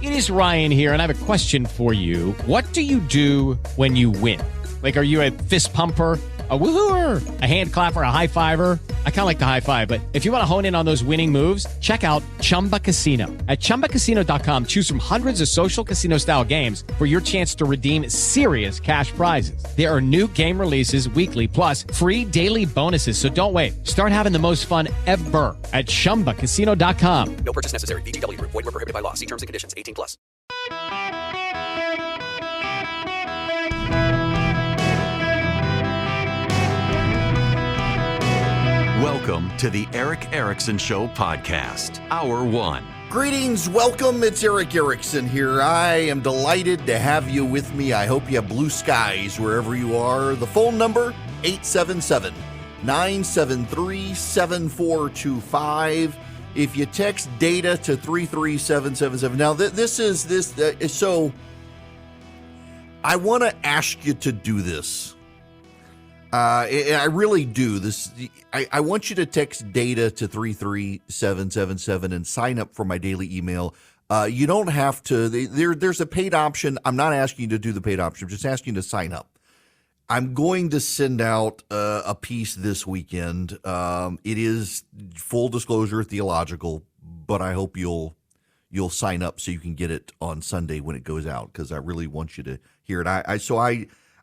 It is Ryan here, and I have a question for you. What do you do when you win? Like, are you a fist pumper, a woo-hooer, a hand clapper, a high fiver? I kind of like the high five, but if you want to hone in on those winning moves, check out Chumba Casino. At ChumbaCasino.com, choose from hundreds of social casino-style games for your chance to redeem serious cash prizes. There are new game releases weekly, plus free daily bonuses. So don't wait. Start having the most fun ever at ChumbaCasino.com. No purchase necessary. VGW Group. Void where prohibited by law. See terms and conditions. 18 plus. Welcome to the Eric Erickson Show podcast, Hour 1. Greetings, welcome. It's Eric Erickson here. I am delighted to have you with me. I hope you have blue skies wherever you are. The phone number, 877-973-7425. If you text data to 33777. Now, so I want to ask you to do this. I really do this. I want you to text data to 33777 and sign up for my daily email. You don't have to. There's a paid option. I'm not asking you to do the paid option. I'm just asking you to sign up. I'm going to send out a piece this weekend. It is full disclosure theological, but I hope you'll sign up so you can get it on Sunday when it goes out, because I really want you to hear it.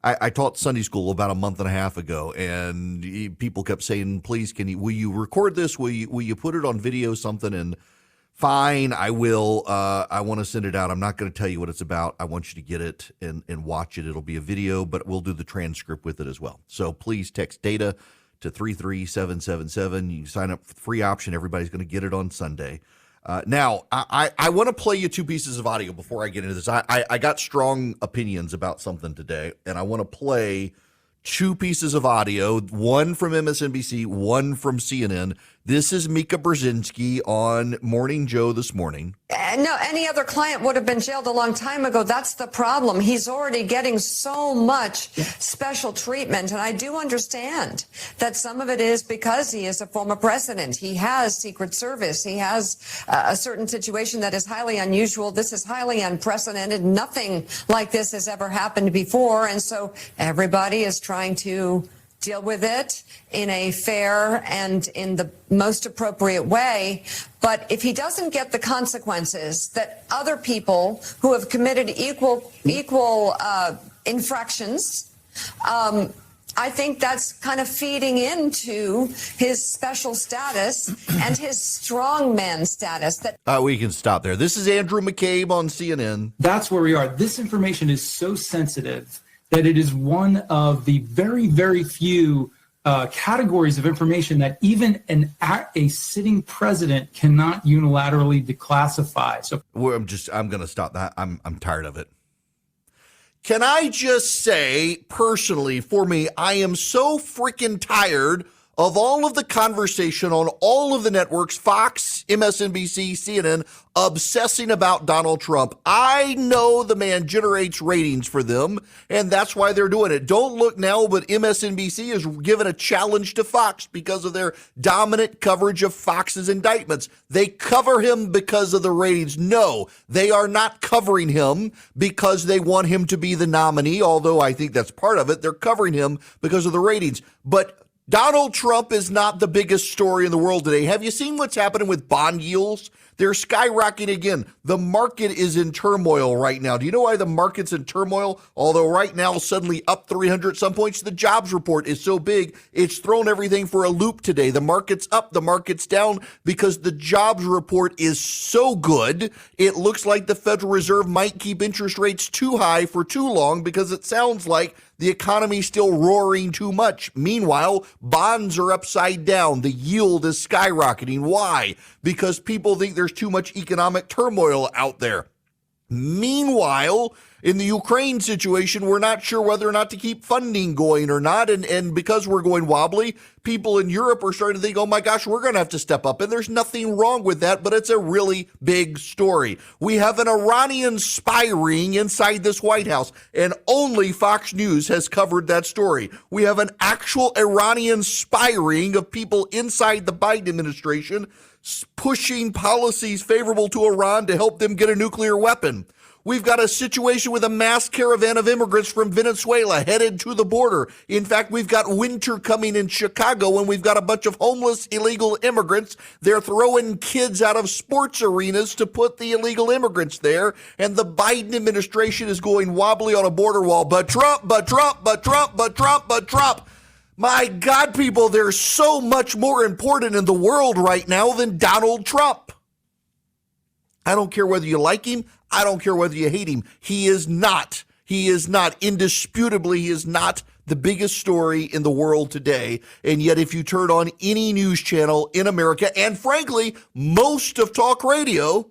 I taught Sunday school about a month and a half ago, and people kept saying, "Please, will you record this? Will you put it on video, something?" And fine, I will. I want to send it out. I'm not going to tell you what it's about. I want you to get it and watch it. It'll be a video, but we'll do the transcript with it as well. So please text data to 33777. You can sign up for the free option. Everybody's going to get it on Sunday. Now, I want to play you two pieces of audio before I get into this. I got strong opinions about something today, and I want to play two pieces of audio, one from MSNBC, one from CNN. This is Mika Brzezinski on Morning Joe this morning. No, any other client would have been jailed a long time ago. That's the problem. He's already getting so much special treatment. And I do understand that some of it is because he is a former president. He has Secret Service. He has a certain situation that is highly unusual. This is highly unprecedented. Nothing like this has ever happened before. And so everybody is trying to deal with it in a fair and in the most appropriate way. But if he doesn't get the consequences that other people who have committed equal infractions, I think that's kind of feeding into his special status and his strongman status. We can stop there. This is Andrew McCabe on CNN. That's where we are. This information is so sensitive that it is one of the very, very few categories of information that even a sitting president cannot unilaterally declassify. So I'm going to stop that. I'm tired of it. Can I just say, personally, for me, I am so freaking tired of all of the conversation on all of the networks, Fox, MSNBC, CNN, obsessing about Donald Trump. I know the man generates ratings for them, and that's why they're doing it. Don't look now, but MSNBC is given a challenge to Fox because of their dominant coverage of Fox's indictments. They cover him because of the ratings. No, they are not covering him because they want him to be the nominee, although I think that's part of it. They're covering him because of the ratings. But Donald Trump is not the biggest story in the world today. Have you seen what's happening with bond yields? They're skyrocketing again. The market is in turmoil right now. Do you know why the market's in turmoil? Although right now suddenly up 300 some points, the jobs report is so big, it's thrown everything for a loop today. The market's up, the market's down because the jobs report is so good. It looks like the Federal Reserve might keep interest rates too high for too long because it sounds like the economy's still roaring too much. Meanwhile, bonds are upside down. The yield is skyrocketing. Why? Because people think there's too much economic turmoil out there. Meanwhile, in the Ukraine situation, we're not sure whether or not to keep funding going or not. And because we're going wobbly, people in Europe are starting to think, oh my gosh, we're going to have to step up. And there's nothing wrong with that, but it's a really big story. We have an Iranian spy ring inside this White House, and only Fox News has covered that story. We have an actual Iranian spy ring of people inside the Biden administration pushing policies favorable to Iran to help them get a nuclear weapon. We've got a situation with a mass caravan of immigrants from Venezuela headed to the border. In fact, we've got winter coming in Chicago, and we've got a bunch of homeless illegal immigrants. They're throwing kids out of sports arenas to put the illegal immigrants there. And the Biden administration is going wobbly on a border wall. But Trump, but Trump, but Trump, but Trump, but Trump. My God, people, there's so much more important in the world right now than Donald Trump. I don't care whether you like him. I don't care whether you hate him. He is not, indisputably, he is not the biggest story in the world today. And yet, if you turn on any news channel in America, and frankly, most of talk radio,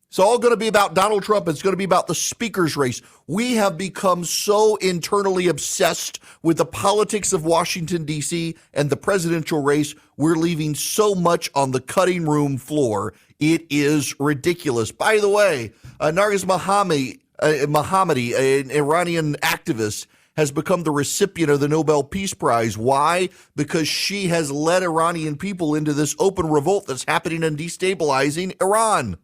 it's all going to be about Donald Trump. It's going to be about the speaker's race. We have become so internally obsessed with the politics of Washington, D.C. and the presidential race. We're leaving so much on the cutting room floor. It is ridiculous. By the way, Narges Mohammadi, an Iranian activist, has become the recipient of the Nobel Peace Prize. Why? Because she has led Iranian people into this open revolt that's happening and destabilizing Iran.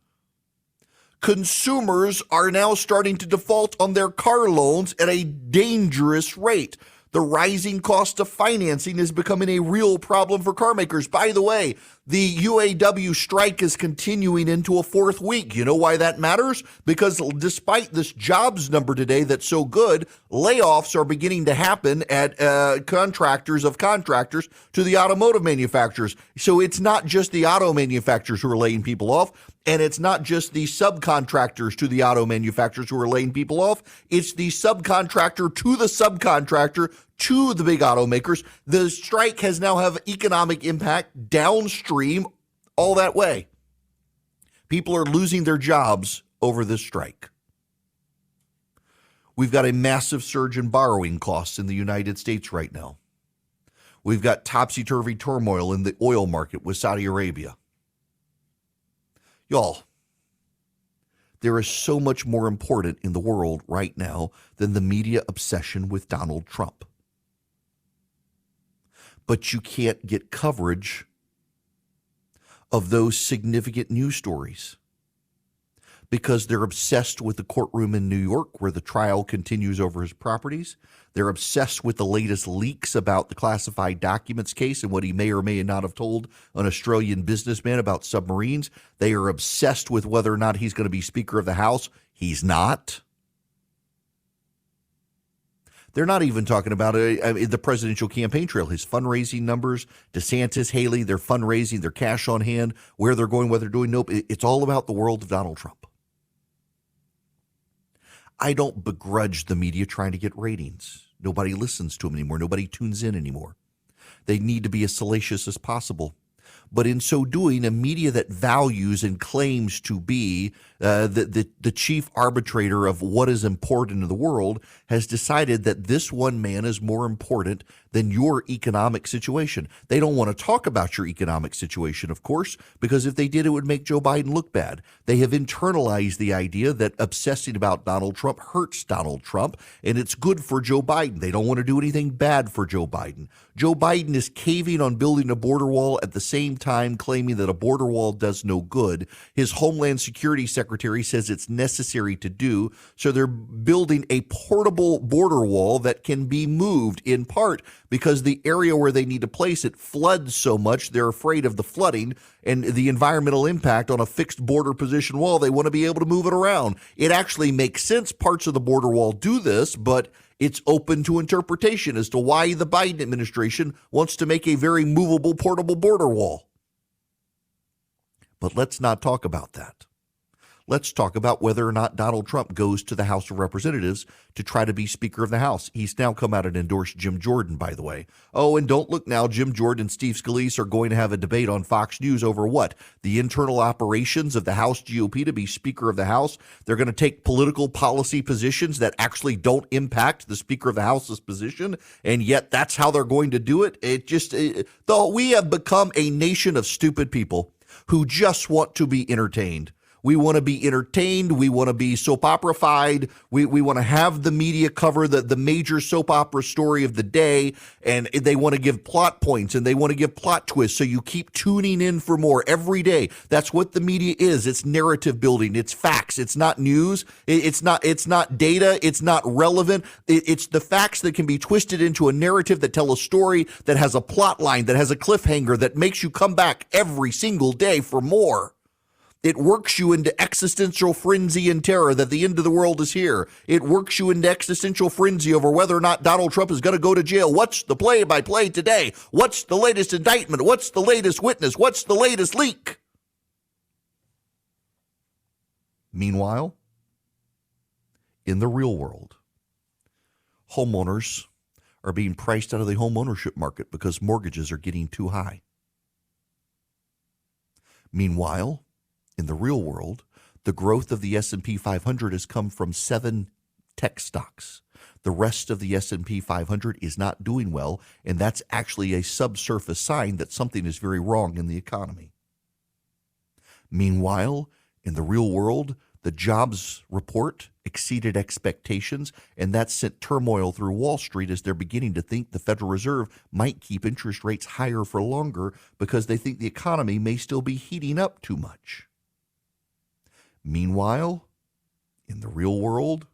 Consumers are now starting to default on their car loans at a dangerous rate. The rising cost of financing is becoming a real problem for car makers. By the way, the UAW strike is continuing into a fourth week. You know why that matters? Because despite this jobs number today that's so good, layoffs are beginning to happen at contractors to the automotive manufacturers. So it's not just the auto manufacturers who are laying people off, and it's not just the subcontractors to the auto manufacturers who are laying people off. It's the subcontractor to the subcontractor to the big automakers. The strike has now have economic impact downstream all that way. People are losing their jobs over this strike. We've got a massive surge in borrowing costs in the United States right now. We've got topsy-turvy turmoil in the oil market with Saudi Arabia. Y'all, there is so much more important in the world right now than the media obsession with Donald Trump. But you can't get coverage of those significant news stories because they're obsessed with the courtroom in New York where the trial continues over his properties. They're obsessed with the latest leaks about the classified documents case and what he may or may not have told an Australian businessman about submarines. They are obsessed with whether or not he's going to be Speaker of the House. He's not. They're not even talking about the presidential campaign trail, his fundraising numbers, DeSantis, Haley, their fundraising, their cash on hand, where they're going, what they're doing. Nope. It's all about the world of Donald Trump. I don't begrudge the media trying to get ratings. Nobody listens to them anymore. Nobody tunes in anymore. They need to be as salacious as possible. But in so doing, a media that values and claims to be the chief arbitrator of what is important in the world has decided that this one man is more important than your economic situation. They don't want to talk about your economic situation, of course, because if they did, it would make Joe Biden look bad. They have internalized the idea that obsessing about Donald Trump hurts Donald Trump, and it's good for Joe Biden. They don't want to do anything bad for Joe Biden. Joe Biden is caving on building a border wall at the same time claiming that a border wall does no good. His Homeland Security Secretary says it's necessary to do, so they're building a portable border wall that can be moved in part because the area where they need to place it floods so much they're afraid of the flooding and the environmental impact on a fixed border position wall. They want to be able to move it around. It actually makes sense. Parts of the border wall do this, but it's open to interpretation as to why the Biden administration wants to make a very movable, portable border wall. But let's not talk about that. Let's talk about whether or not Donald Trump goes to the House of Representatives to try to be Speaker of the House. He's now come out and endorsed Jim Jordan, by the way. Oh, and don't look now, Jim Jordan and Steve Scalise are going to have a debate on Fox News over what? The internal operations of the House GOP to be Speaker of the House. They're going to take political policy positions that actually don't impact the Speaker of the House's position, and yet that's how they're going to do it. Though we have become a nation of stupid people who just want to be entertained. We want to be entertained. We want to be soap opera-fied. We want to have the media cover the major soap opera story of the day, and they want to give plot points and they want to give plot twists, so you keep tuning in for more every day. That's what the media is. It's narrative building. It's facts. It's not news. It's not data. It's not relevant. It's the facts that can be twisted into a narrative that tell a story that has a plot line, that has a cliffhanger, that makes you come back every single day for more. It works you into existential frenzy and terror that the end of the world is here. It works you into existential frenzy over whether or not Donald Trump is going to go to jail. What's the play-by-play today? What's the latest indictment? What's the latest witness? What's the latest leak? Meanwhile, in the real world, homeowners are being priced out of the home ownership market because mortgages are getting too high. Meanwhile, in the real world, the growth of the S&P 500 has come from 7 tech stocks. The rest of the S&P 500 is not doing well, and that's actually a subsurface sign that something is very wrong in the economy. Meanwhile, in the real world, the jobs report exceeded expectations, and that sent turmoil through Wall Street as they're beginning to think the Federal Reserve might keep interest rates higher for longer because they think the economy may still be heating up too much. Meanwhile, in the real world,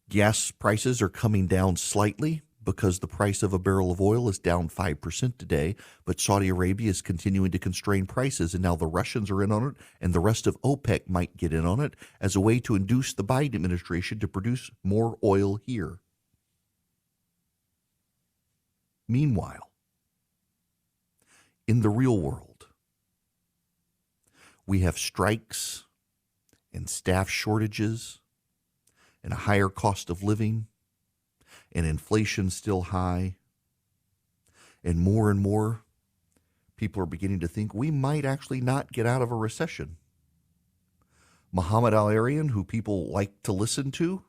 gas prices are coming down slightly because the price of a barrel of oil is down 5% today, but Saudi Arabia is continuing to constrain prices, and now the Russians are in on it, and the rest of OPEC might get in on it as a way to induce the Biden administration to produce more oil here. Meanwhile, in the real world, we have strikes and staff shortages and a higher cost of living and inflation still high. And more people are beginning to think we might actually not get out of a recession. Muhammad Al-Arian, who people like to listen to,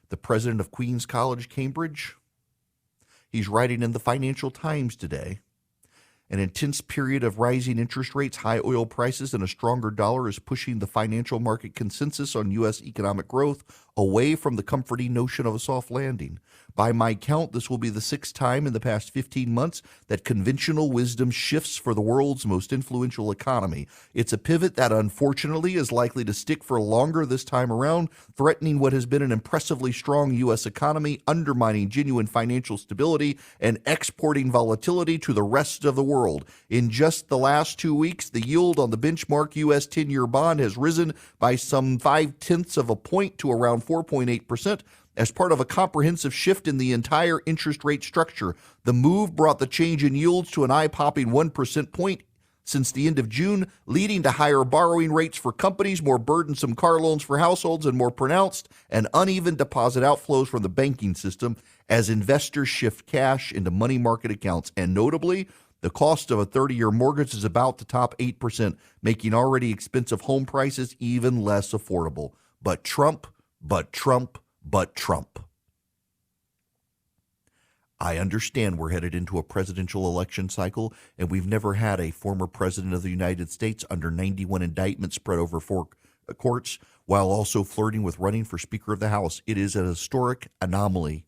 the president of Queen's College, Cambridge, he's writing in the Financial Times today, an intense period of rising interest rates, high oil prices, and a stronger dollar is pushing the financial market consensus on U.S. economic growth away from the comforting notion of a soft landing. By my count, this will be the 6th time in the past 15 months that conventional wisdom shifts for the world's most influential economy. It's a pivot that unfortunately is likely to stick for longer this time around, threatening what has been an impressively strong U.S. economy, undermining genuine financial stability, and exporting volatility to the rest of the world. In just the last 2 weeks, the yield on the benchmark U.S. 10-year bond has risen by some 0.5 of a point to around 4.8%. As part of a comprehensive shift in the entire interest rate structure. The move brought the change in yields to an eye-popping 1% point since the end of June, leading to higher borrowing rates for companies, more burdensome car loans for households, and more pronounced and uneven deposit outflows from the banking system as investors shift cash into money market accounts. And notably, the cost of a 30-year mortgage is about to top 8%, making already expensive home prices even less affordable. But Trump. I understand we're headed into a presidential election cycle, and we've never had a former president of the United States under 91 indictments spread over 4 courts while also flirting with running for Speaker of the House. It is an historic anomaly.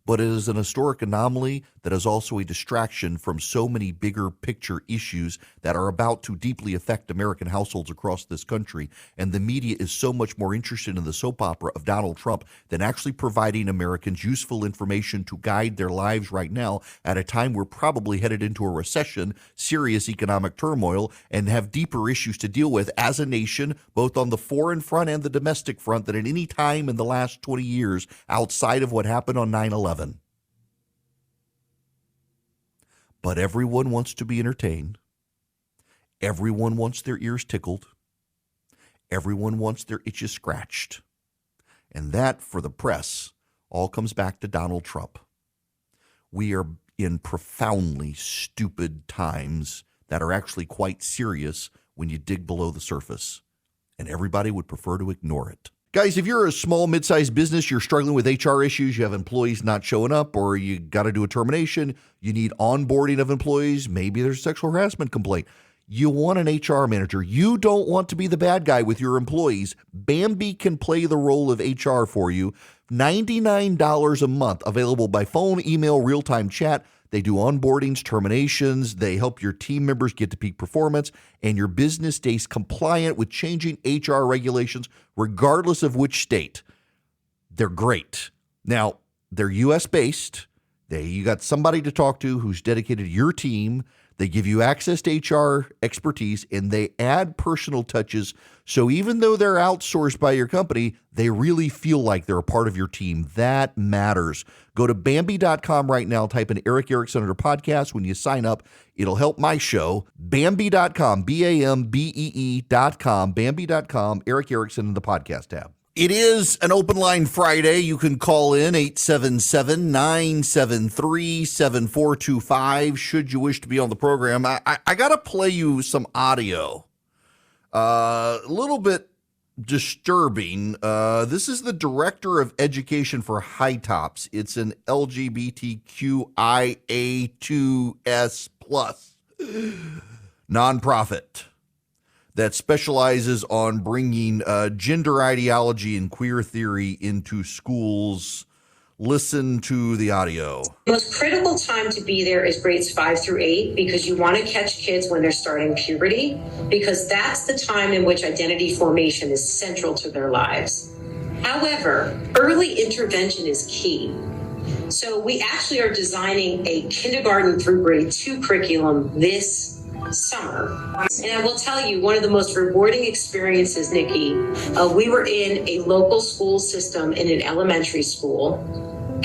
But it is an historic anomaly that is also a distraction from so many bigger picture issues that are about to deeply affect American households across this country. And the media is so much more interested in the soap opera of Donald Trump than actually providing Americans useful information to guide their lives right now at a time we're probably headed into a recession, serious economic turmoil, and have deeper issues to deal with as a nation, both on the foreign front and the domestic front, than at any time in the last 20 years outside of what happened on 9/11. But everyone wants to be entertained. Everyone wants their ears tickled. Everyone wants their itches scratched. And that, for the press, all comes back to Donald Trump. We are in profoundly stupid times that are actually quite serious when you dig below the surface. And everybody would prefer to ignore it. Guys, if you're a small, mid-sized business, you're struggling with HR issues, you have employees not showing up, or you got to do a termination, you need onboarding of employees, maybe there's a sexual harassment complaint. You want an HR manager. You don't want to be the bad guy with your employees. Bambee can play the role of HR for you. $99 a month, available by phone, email, real-time chat. They do onboardings, terminations. They help your team members get to peak performance, and your business stays compliant with changing HR regulations, regardless of which state. They're great. Now, they're U.S.-based. You got somebody to talk to who's dedicated to your team. They give you access to HR expertise, and they add personal touches. So even though they're outsourced by your company, they really feel like they're a part of your team. That matters. Go to Bambee.com right now. Type in Eric Erickson under podcast. When you sign up, it'll help my show. Bambee.com, Bambee.com, Bambee.com, Eric Erickson in the podcast tab. It is an open line Friday. You can call in 877-973-7425 should you wish to be on the program. I got to play you some audio. A little bit disturbing. This is the director of education for High Tops. It's an LGBTQIA2S plus nonprofit that specializes on bringing gender ideology and queer theory into schools. Listen to the audio. The most critical time to be there is grades 5 through 8 because you want to catch kids when they're starting puberty, because that's the time in which identity formation is central to their lives. However, early intervention is key. So we actually are designing a kindergarten through grade 2 curriculum this summer. And I will tell you, one of the most rewarding experiences, Nikki, we were in a local school system in an elementary school,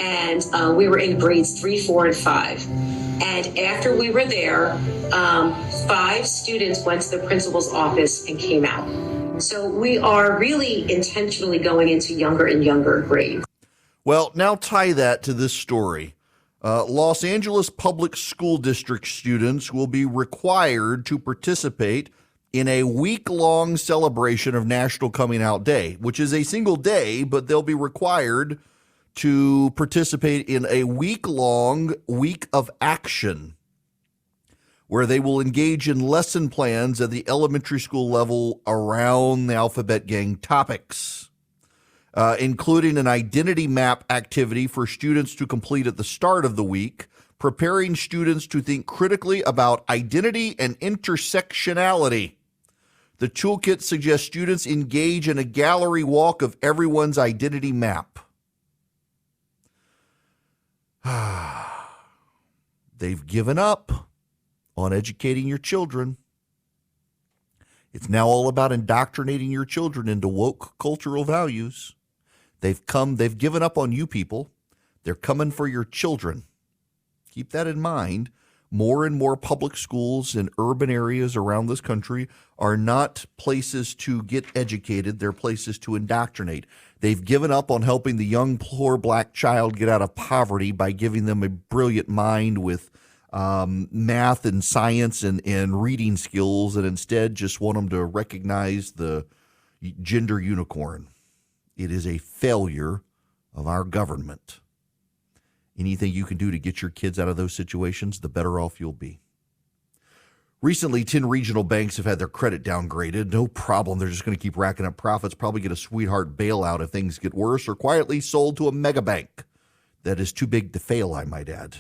and we were in grades 3, 4, and 5. And after we were there, 5 students went to the principal's office and came out. So we are really intentionally going into younger and younger grades. Well, now tie that to this story. Los Angeles Public School District students will be required to participate in a week-long celebration of National Coming Out Day, which is a single day, but they'll be required to participate in a week-long week of action where they will engage in lesson plans at the elementary school level around the alphabet gang topics. Including an identity map activity for students to complete at the start of the week, preparing students to think critically about identity and intersectionality. The toolkit suggests students engage in a gallery walk of everyone's identity map. They've given up on educating your children. It's now all about indoctrinating your children into woke cultural values. They've given up on you people. They're coming for your children. Keep that in mind. More and more public schools in urban areas around this country are not places to get educated. They're places to indoctrinate. They've given up on helping the young, poor black child get out of poverty by giving them a brilliant mind with math and science and reading skills, and instead just want them to recognize the gender unicorn. It is a failure of our government. Anything you can do to get your kids out of those situations, the better off you'll be. Recently, 10 regional banks have had their credit downgraded. No problem. They're just going to keep racking up profits, probably get a sweetheart bailout if things get worse, or quietly sold to a mega bank that is too big to fail, I might add.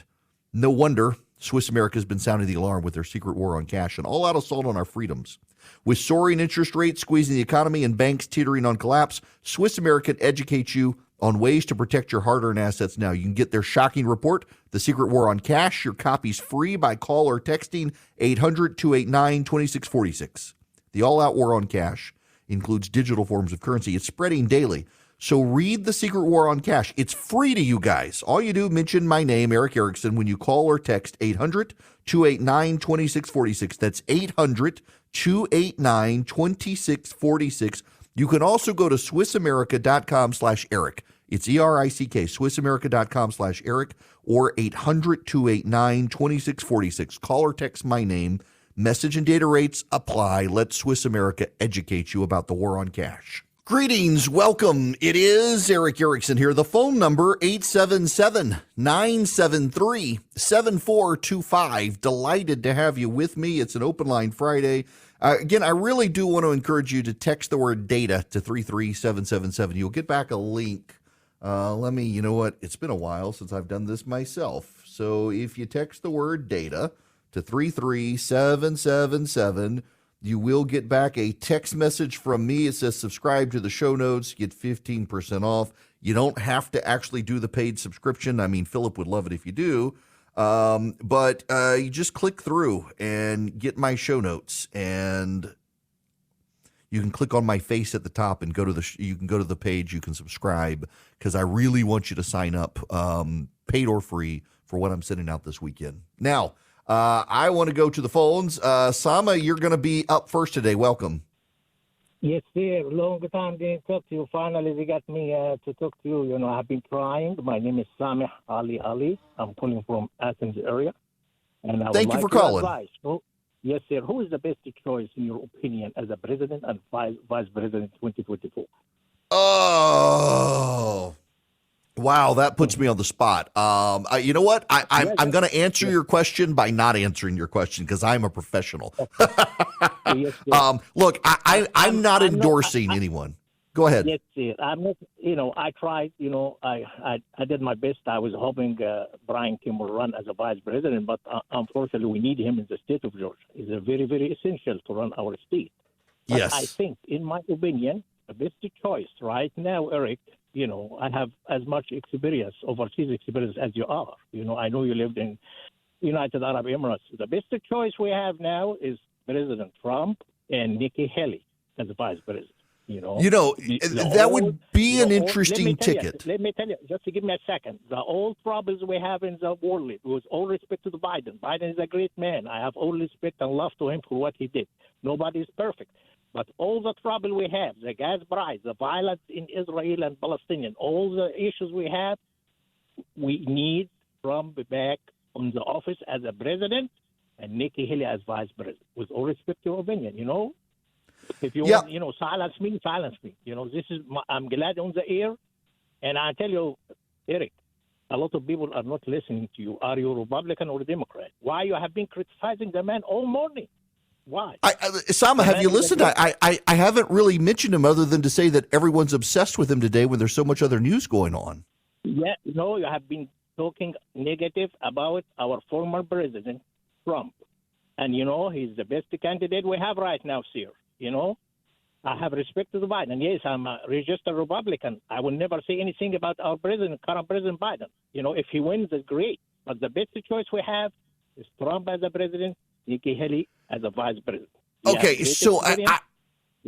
No wonder Swiss America has been sounding the alarm with their secret war on cash and all-out assault on our freedoms. With soaring interest rates squeezing the economy and banks teetering on collapse, Swiss America educates you on ways to protect your hard-earned assets now. You can get their shocking report, The Secret War on Cash. Your copy's free by call or texting 800-289-2646. The all-out war on cash includes digital forms of currency. It's spreading daily. So read The Secret War on Cash. It's free to you guys. All you do, mention my name, Eric Erickson, when you call or text 800-289-2646. That's 800-289-2646. You can also go to SwissAmerica.com/Eric. It's ERICK, SwissAmerica.com/Eric, or 800-289-2646. Call or text my name. Message and data rates apply. Let Swiss America educate you about the war on cash. Greetings, welcome. It is Eric Erickson here. The phone number 877-973-7425. Delighted to have you with me. It's an open line Friday. Again, I really do want to encourage you to text the word data to 33777. You'll get back a link. You know what? It's been a while since I've done this myself. So if you text the word data to 33777, you will get back a text message from me. It says subscribe to the show notes, get 15% off. You don't have to actually do the paid subscription. I mean, Philip would love it if you do. But you just click through and get my show notes, and you can click on my face at the top and go to you can go to the page. You can subscribe because I really want you to sign up, paid or free, for what I'm sending out this weekend. Now, I want to go to the phones. Sama, you're going to be up first today. Welcome. Yes, sir. Long time didn't talk to you. Finally, they got me to talk to you. You know, I've been trying. My name is Sameh Ali. I'm calling from Athens area. And I Thank you for calling. Yes, sir. Who is the best choice, in your opinion, as a president and vice president 2024? Oh, wow. That puts me on the spot. You know what? I'm going to answer your question by not answering your question because I'm a professional. Yes, look, I'm not endorsing anyone. Go ahead. Yes, sir. I'm not, I tried, I did my best. I was hoping Brian Kim will run as a vice president, but unfortunately we need him in the state of Georgia. It's very, very essential to run our state. But Yes. I think, in my opinion, the best choice right now, Eric, I have as much experience, overseas experience as you are. I know you lived in United Arab Emirates. The best choice we have now is President Trump and Nikki Haley as vice president. That would be an interesting ticket. Let me tell you, just to give me a second. The old troubles we have in the world, with all respect to Biden. Biden is a great man. I have all respect and love to him for what he did. Nobody is perfect. But all the trouble we have, the gas price, the violence in Israel and Palestinian, all the issues we have, we need Trump back on the office as a president and Nikki Haley as vice president. With all respect to your opinion, If you want, silence me. I'm glad on the air. And I tell you, Eric, a lot of people are not listening to you. Are you Republican or Democrat? Why you have been criticizing the man all morning? Why? Sama, have you listened? I haven't really mentioned him other than to say that everyone's obsessed with him today when there's so much other news going on. Yeah, you have been talking negative about our former president, Trump. And, he's the best candidate we have right now, sir. I have respect to Biden. Yes, I'm a registered Republican. I will never say anything about our current President Biden. If he wins, it's great. But the best choice we have is Trump as a president, Nikki Haley as a vice president. Okay, so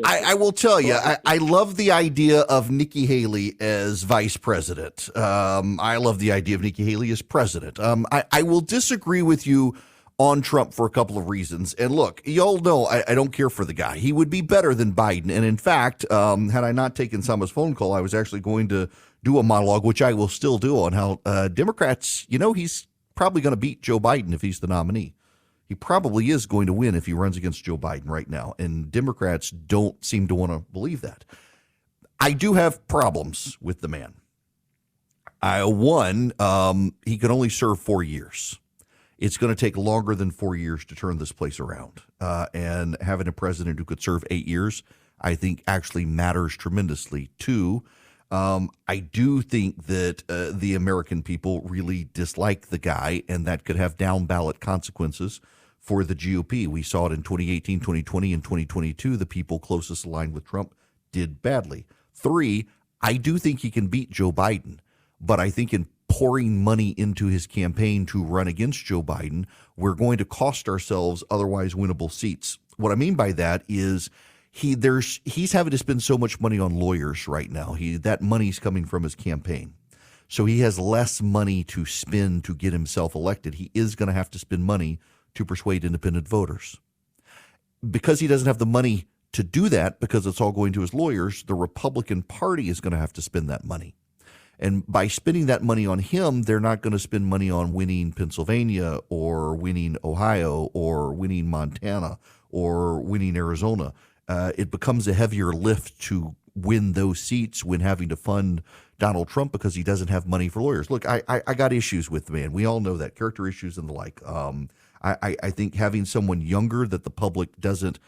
I will tell you, I love the idea of Nikki Haley as vice president. I love the idea of Nikki Haley as president. I will disagree with you on Trump for a couple of reasons. And look, y'all know I don't care for the guy. He would be better than Biden. And in fact, had I not taken Sama's phone call, I was actually going to do a monologue, which I will still do, on how Democrats, he's probably going to beat Joe Biden if he's the nominee. He probably is going to win if he runs against Joe Biden right now. And Democrats don't seem to want to believe that. I do have problems with the man. One, he can only serve 4 years. It's going to take longer than 4 years to turn this place around. And having a president who could serve 8 years, I think actually matters tremendously. Two, I do think that the American people really dislike the guy, and that could have down ballot consequences for the GOP. We saw it in 2018, 2020, and 2022. The people closest aligned with Trump did badly. Three, I do think he can beat Joe Biden, but I think in pouring money into his campaign to run against Joe Biden, we're going to cost ourselves otherwise winnable seats. What I mean by that is he's having to spend so much money on lawyers right now. That money's coming from his campaign. So he has less money to spend to get himself elected. He is going to have to spend money to persuade independent voters. Because he doesn't have the money to do that, because it's all going to his lawyers, the Republican Party is going to have to spend that money. And by spending that money on him, they're not going to spend money on winning Pennsylvania or winning Ohio or winning Montana or winning Arizona. It becomes a heavier lift to win those seats when having to fund Donald Trump because he doesn't have money for lawyers. Look, I got issues with the man. We all know that, character issues and the like. I think having someone younger that the public doesn't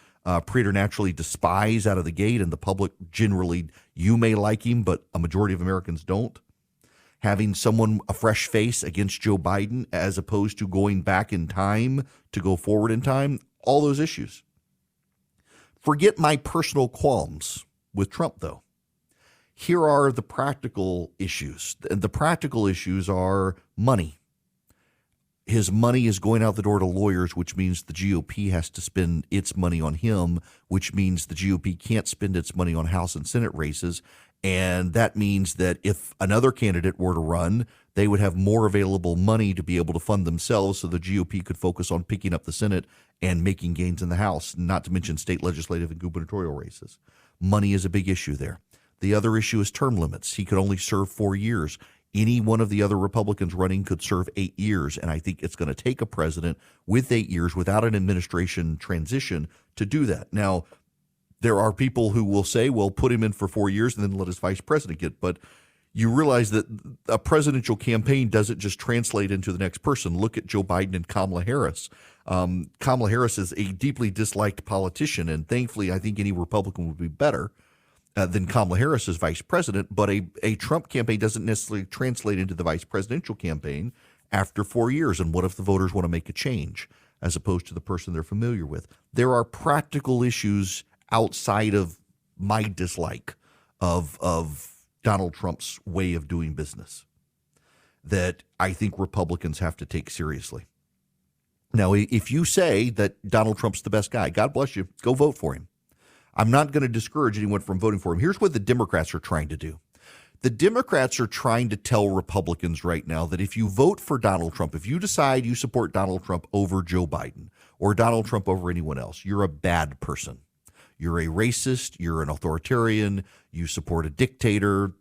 preternaturally despise out of the gate, and the public generally, you may like him, but a majority of Americans don't. Having someone, a fresh face against Joe Biden, as opposed to going back in time to go forward in time, all those issues. Forget my personal qualms with Trump, though. Here are the practical issues. The practical issues are money. His money is going out the door to lawyers, which means the GOP has to spend its money on him, which means the GOP can't spend its money on House and Senate races. And that means that if another candidate were to run, they would have more available money to be able to fund themselves, so the GOP could focus on picking up the Senate and making gains in the House, not to mention state legislative and gubernatorial races. Money is a big issue there. The other issue is term limits. He could only serve 4 years. Any one of the other Republicans running could serve 8 years, and I think it's going to take a president with 8 years without an administration transition to do that. Now, there are people who will say, well, put him in for 4 years and then let his vice president get. But you realize that a presidential campaign doesn't just translate into the next person. Look at Joe Biden and Kamala Harris. Kamala Harris is a deeply disliked politician, and thankfully I think any Republican would be better than Kamala Harris as vice president. But a Trump campaign doesn't necessarily translate into the vice presidential campaign after 4 years. And what if the voters want to make a change as opposed to the person they're familiar with? There are practical issues outside of my dislike of Donald Trump's way of doing business that I think Republicans have to take seriously. Now, if you say that Donald Trump's the best guy, God bless you, go vote for him. I'm not going to discourage anyone from voting for him. Here's what the Democrats are trying to do. The Democrats are trying to tell Republicans right now that if you vote for Donald Trump, if you decide you support Donald Trump over Joe Biden or Donald Trump over anyone else, you're a bad person. You're a racist, you're an authoritarian, you support a dictator.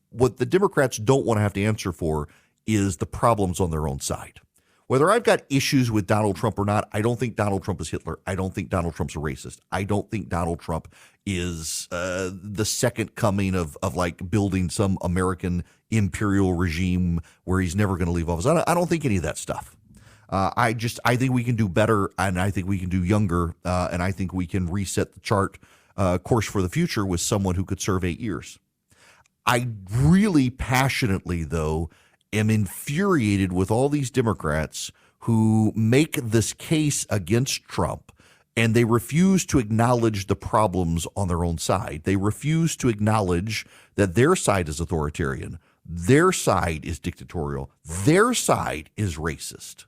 What the Democrats don't want to have to answer for is the problems on their own side. Whether I've got issues with Donald Trump or not, I don't think Donald Trump is Hitler. I don't think Donald Trump's a racist. I don't think Donald Trump is the second coming of like building some American imperial regime where he's never going to leave office. I don't think any of that stuff. I think we can do better, and I think we can do younger, and I think we can reset the chart course for the future with someone who could serve 8 years. I really passionately, though, am infuriated with all these Democrats who make this case against Trump, and they refuse to acknowledge the problems on their own side. They refuse to acknowledge that their side is authoritarian, their side is dictatorial, their side is racist.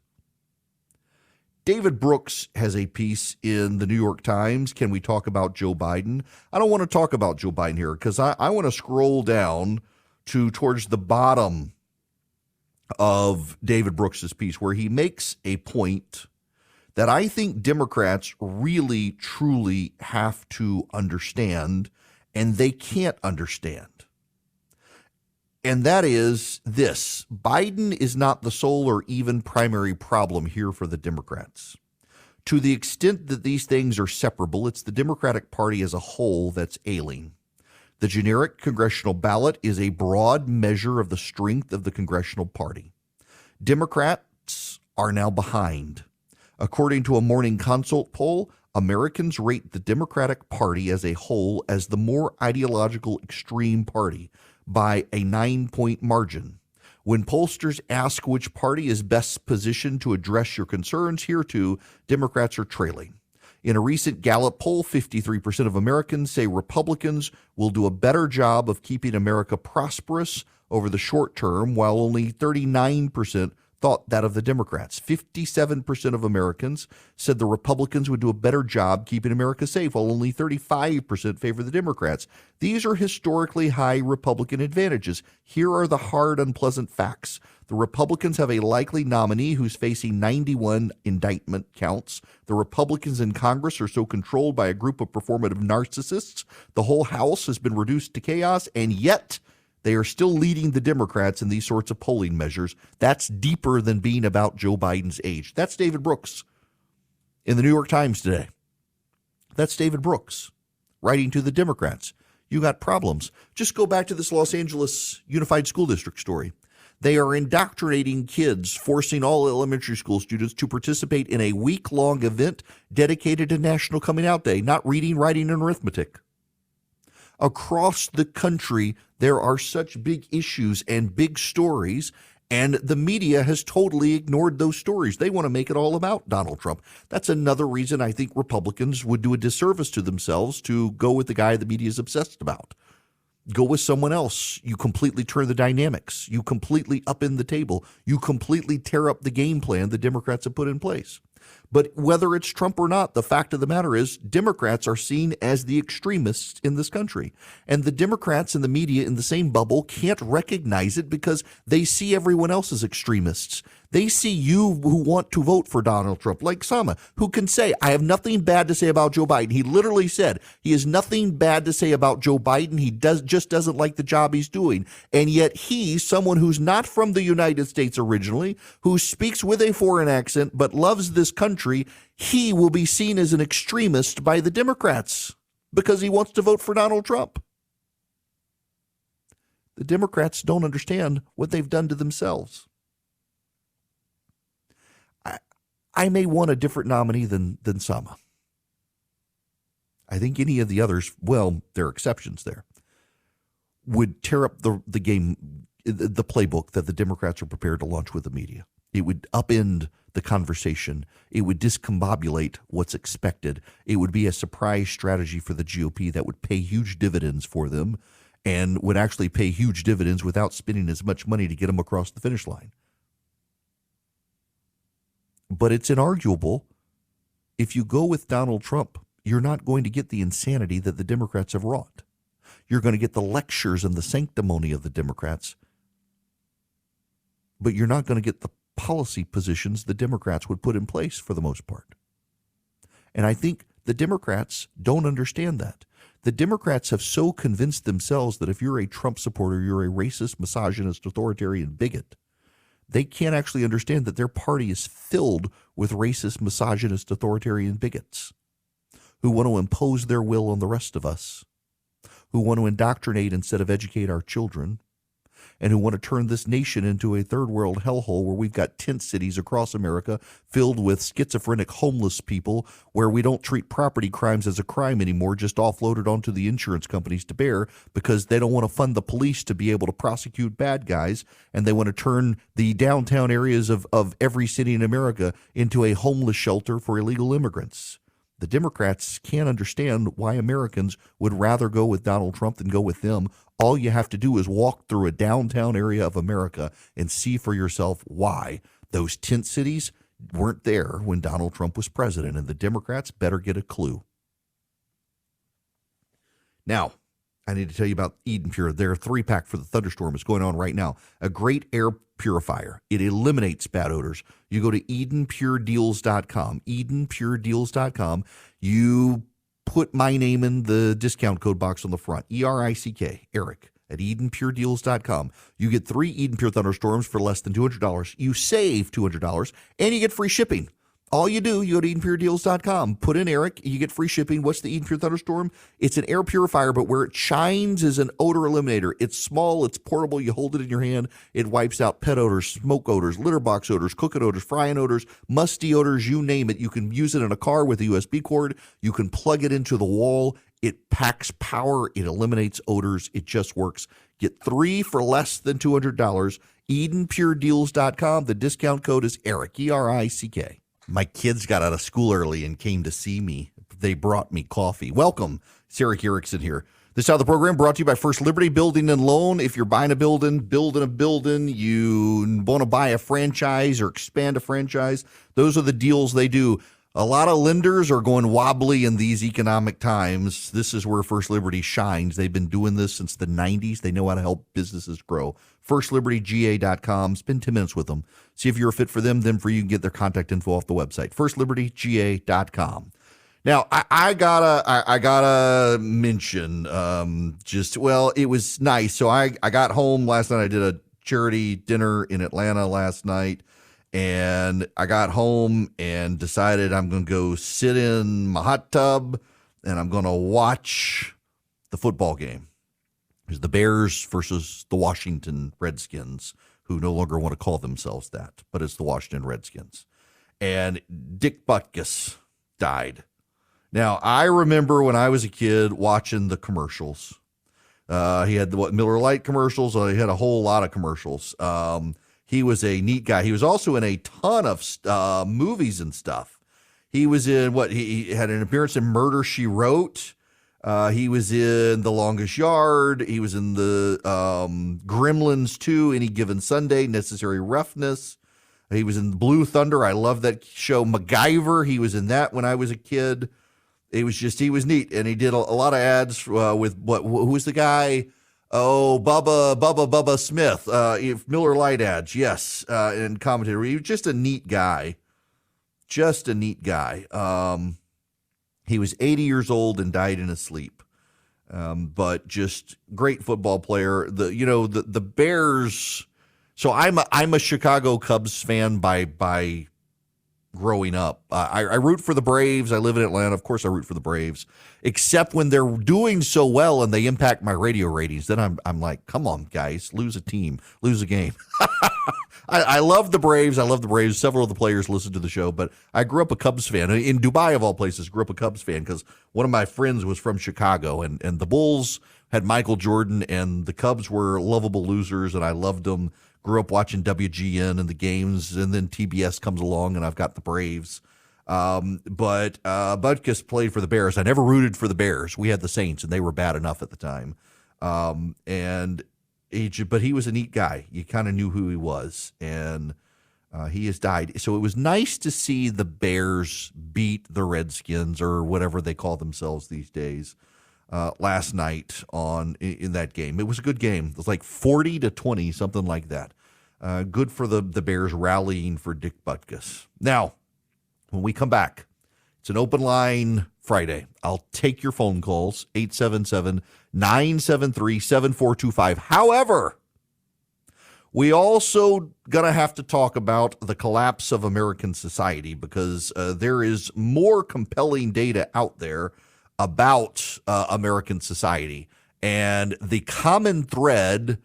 David Brooks has a piece in the New York Times. Can we talk about Joe Biden? I don't want to talk about Joe Biden here because I want to scroll down towards the bottom of David Brooks's piece where he makes a point that I think Democrats really, truly have to understand, and they can't understand. And that is this: Biden is not the sole or even primary problem here for the Democrats. To the extent that these things are separable, it's the Democratic Party as a whole that's ailing. The generic congressional ballot is a broad measure of the strength of the congressional party. Democrats are now behind. According to a Morning Consult poll, Americans rate the Democratic Party as a whole as the more ideological extreme party by a 9-point margin. When pollsters ask which party is best positioned to address your concerns, here too, Democrats are trailing. In a recent Gallup poll, 53% of Americans say Republicans will do a better job of keeping America prosperous over the short term, while only 39% thought that of the Democrats. 57% of Americans said the Republicans would do a better job keeping America safe, while only 35% favor the Democrats. These are historically high Republican advantages. Here are the hard, unpleasant facts. The Republicans have a likely nominee who's facing 91 indictment counts. The Republicans in Congress are so controlled by a group of performative narcissists. The whole House has been reduced to chaos, and yet they are still leading the Democrats in these sorts of polling measures. That's deeper than being about Joe Biden's age. That's David Brooks in the New York Times today. That's David Brooks writing to the Democrats. you got problems. Just go back to this Los Angeles Unified School District story. They are indoctrinating kids, forcing all elementary school students to participate in a week-long event dedicated to National Coming Out Day, not reading, writing, and arithmetic. Across the country, there are such big issues and big stories, and the media has totally ignored those stories. They want to make it all about Donald Trump. That's another reason I think Republicans would do a disservice to themselves to go with the guy the media is obsessed about. Go with someone else. You completely turn the dynamics. You completely upend the table. You completely tear up the game plan the Democrats have put in place. But whether it's Trump or not, the fact of the matter is Democrats are seen as the extremists in this country. And the Democrats and the media in the same bubble can't recognize it because they see everyone else as extremists. They see you who want to vote for Donald Trump, like Sama, who can say, I have nothing bad to say about Joe Biden. He literally said he has nothing bad to say about Joe Biden. He just doesn't like the job he's doing. And yet he's someone who's not from the United States originally, who speaks with a foreign accent, but loves this country. He will be seen as an extremist by the Democrats because he wants to vote for Donald Trump. The Democrats don't understand what they've done to themselves. I may want a different nominee than Sama. I think any of the others, well, there are exceptions there, would tear up the game, the playbook that the Democrats are prepared to launch with the media. It would upend the conversation. It would discombobulate what's expected. It would be a surprise strategy for the GOP that would pay huge dividends for them and would actually pay huge dividends without spending as much money to get them across the finish line. But it's inarguable. If you go with Donald Trump, you're not going to get the insanity that the Democrats have wrought. You're going to get the lectures and the sanctimony of the Democrats, but you're not going to get the policy positions the Democrats would put in place for the most part. And I think the Democrats don't understand that. The Democrats have so convinced themselves that if you're a Trump supporter, you're a racist, misogynist, authoritarian bigot. They can't actually understand that their party is filled with racist, misogynist, authoritarian bigots who want to impose their will on the rest of us, who want to indoctrinate instead of educate our children, and who want to turn this nation into a third world hellhole where we've got tent cities across America filled with schizophrenic homeless people, where we don't treat property crimes as a crime anymore, just offload it onto the insurance companies to bear because they don't want to fund the police to be able to prosecute bad guys, and they want to turn the downtown areas of every city in America into a homeless shelter for illegal immigrants. The Democrats can't understand why Americans would rather go with Donald Trump than go with them. All you have to do is walk through a downtown area of America and see for yourself why those tent cities weren't there when Donald Trump was president, and the Democrats better get a clue. Now, I need to tell you about Eden Pure. Their 3-pack for the thunderstorm is going on right now. A great air purifier. It eliminates bad odors. You go to EdenPureDeals.com. EdenPureDeals.com. You put my name in the discount code box on the front. ERICK, Eric, at EdenPureDeals.com. You get 3 Eden Pure thunderstorms for less than $200. You save $200, and you get free shipping. All you do, you go to EdenPureDeals.com, put in Eric, you get free shipping. What's the Eden Pure Thunderstorm? It's an air purifier, but where it shines is an odor eliminator. It's small, it's portable, you hold it in your hand, it wipes out pet odors, smoke odors, litter box odors, cooking odors, frying odors, musty odors, you name it. You can use it in a car with a USB cord. You can plug it into the wall. It packs power. It eliminates odors. It just works. Get 3 for less than $200. EdenPureDeals.com. The discount code is Eric, ERICK. My kids got out of school early and came to see me. They brought me coffee. Welcome. It's Eric Erickson here. This hour of the program brought to you by First Liberty Building and Loan. If you're buying a building, you want to buy a franchise or expand a franchise, those are the deals they do. A lot of lenders are going wobbly in these economic times. This is where First Liberty shines. They've been doing this since the 90s. They know how to help businesses grow. FirstLibertyGA.com. Spend 10 minutes with them. See if you're a fit for them. Then for you can get their contact info off the website. FirstLibertyGA.com. Now, I gotta mention, it was nice. So I got home last night. I did a charity dinner in Atlanta last night. And I got home and decided I'm going to go sit in my hot tub and I'm going to watch the football game. It was the Bears versus the Washington Redskins, who no longer want to call themselves that, but it's the Washington Redskins. And Dick Butkus died. Now, I remember when I was a kid watching the commercials. He had the Miller Lite commercials. He had a whole lot of commercials. He was a neat guy. He was also in a ton of movies and stuff. He was in he had an appearance in Murder, She Wrote. He was in The Longest Yard. He was in the Gremlins 2, Any Given Sunday, Necessary Roughness. He was in Blue Thunder. I love that show. MacGyver. He was in that when I was a kid. He was neat. And he did a lot of ads with who was the guy? Oh, Bubba Smith. Miller Lite ads. Yes. And commentator. He was just a neat guy. Just a neat guy. He was 80 years old and died in his sleep. But just great football player. The Bears. So I'm a Chicago Cubs fan by growing up. I root for the Braves. I live in Atlanta. Of course I root for the Braves, except when they're doing so well and they impact my radio ratings. Then I'm like, come on, guys, lose a game. I love the Braves. I love the Braves. Several of the players listen to the show, but I grew up a Cubs fan. In Dubai, of all places, grew up a Cubs fan because one of my friends was from Chicago, and the Bulls had Michael Jordan, and the Cubs were lovable losers, and I loved them. Grew up watching WGN and the games, and then TBS comes along, and I've got the Braves. But Butkus played for the Bears. I never rooted for the Bears. We had the Saints, and they were bad enough at the time. But he was a neat guy. You kind of knew who he was, and he has died. So it was nice to see the Bears beat the Redskins, or whatever they call themselves these days, last night in that game. It was a good game. It was like 40-20, something like that. Good for the Bears rallying for Dick Butkus. Now, when we come back, it's an open line Friday. I'll take your phone calls, 877-973-7425. However, we also going to have to talk about the collapse of American society, because there is more compelling data out there about American society, and the common thread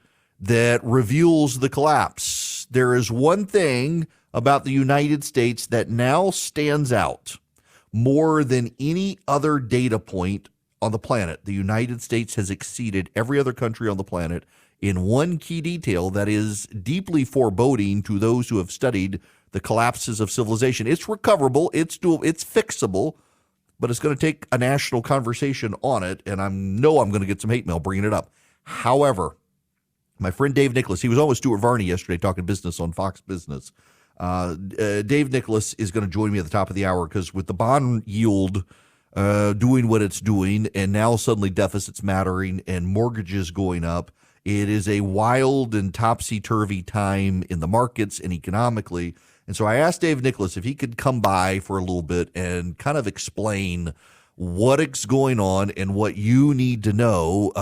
that reveals the collapse. There is one thing about the United States that now stands out more than any other data point on the planet. The United States has exceeded every other country on the planet in one key detail that is deeply foreboding to those who have studied the collapses of civilization. It's recoverable, it's doable, it's fixable, but it's going to take a national conversation on it, and I know I'm going to get some hate mail bringing it up. However, my friend Dave Nicholas, he was on with Stuart Varney yesterday talking business on Fox Business. Dave Nicholas is going to join me at the top of the hour, because with the bond yield doing what it's doing, and now suddenly deficits mattering and mortgages going up, it is a wild and topsy-turvy time in the markets and economically. And so I asked Dave Nicholas if he could come by for a little bit and kind of explain what's going on and what you need to know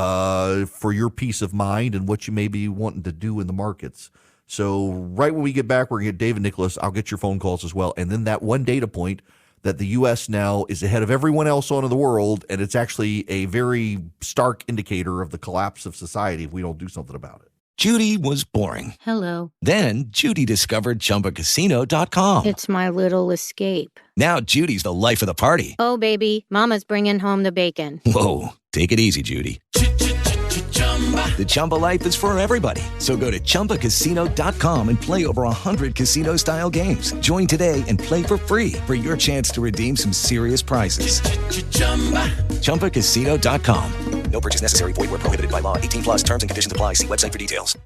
for your peace of mind and what you may be wanting to do in the markets. So right when we get back, we're going to get David Nicholas. I'll get your phone calls as well. And then that one data point that the U.S. now is ahead of everyone else on in the world, and it's actually a very stark indicator of the collapse of society if we don't do something about it. Judy was boring. Hello. Then Judy discovered ChumbaCasino.com. It's my little escape. Now Judy's the life of the party. Oh, baby, mama's bringing home the bacon. Whoa, take it easy, Judy. The Chumba life is for everybody. So go to ChumbaCasino.com and play over 100 casino-style games. Join today and play for free for your chance to redeem some serious prizes. ChumbaCasino.com. No purchase necessary. Void where prohibited by law. 18+ terms and conditions apply. See website for details.